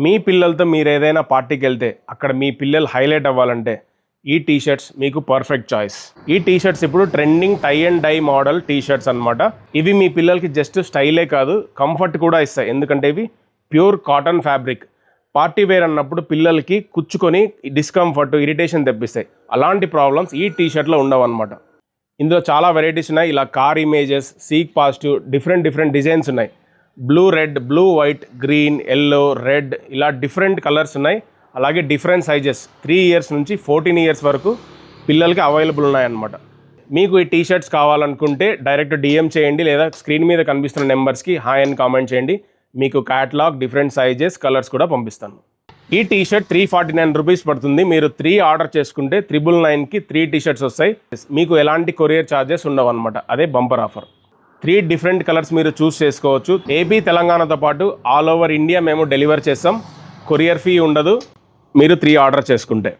మీ పిల్లలతో మీరు ఏదైనా పార్టీకి వెళ్తే అక్కడ మీ పిల్లలు హైలైట్ అవ్వాలంటే ఈ టీ షర్ట్స్ మీకు పర్ఫెక్ట్ చాయిస్. ఈ టీ షర్ట్స్ ఇప్పుడు trending tie and dye model T shirts అనమాట. ఇవి మీ పిల్లలకి జస్ట్ స్టైలే కాదు, కంఫర్ట్ కూడా ఇస్తాయి. ఎందుకంటే ఇవి pure cotton fabric. Party wear అన్నప్పుడు పిల్లలకి కుచ్చుకొని డిస్కంఫర్ట్, ఇరిటేషన్ తెప్పిస్తాయి. అలాంటి ప్రాబ్లమ్స్ ఈ టీ షర్ట్లో ఉండవు అనమాట. ఇందులో చాలా వెరైటీస్ ఉన్నాయి. ఇలా కార్ ఇమేజెస్, సీక్ పాజిటివ్, డిఫరెంట్ డిజైన్స్ ఉన్నాయి. Blue red, blue white, green, yellow, red, ఇలా డిఫరెంట్ కలర్స్ ఉన్నాయి. అలాగే డిఫరెంట్ సైజెస్ 3 ఇయర్స్ నుంచి 14 ఇయర్స్ వరకు పిల్లలకి అవైలబుల్ ఉన్నాయన్నమాట. మీకు ఈ టీ షర్ట్స్ కావాలనుకుంటే డైరెక్ట్ డిఎం చేయండి, లేదా స్క్రీన్ మీద కనిపిస్తున్న నెంబర్స్కి హాయ్ అని కామెంట్ చేయండి. మీకు క్యాటలాగ్, డిఫరెంట్ సైజెస్, కలర్స్ కూడా పంపిస్తాను. ఈ టీ షర్ట్ 349 రూపీస్ పడుతుంది. మీరు 3 ఆర్డర్ చేసుకుంటే 999కి 3 టీ షర్ట్స్ వస్తాయి. మీకు ఎలాంటి కొరియర్ ఛార్జెస్ ఉండవు అనమాట. అదే బంపర్ ఆఫర్. 3 డిఫరెంట్ కలర్స్ మీరు చూస్ చేసుకోవచ్చు. ఏపీ, తెలంగాణతో పాటు ఆల్ ఓవర్ ఇండియా మేము డెలివర్ చేస్తాం. కొరియర్ ఫీ ఉండదు మీరు 3 ఆర్డర్ చేసుకుంటే.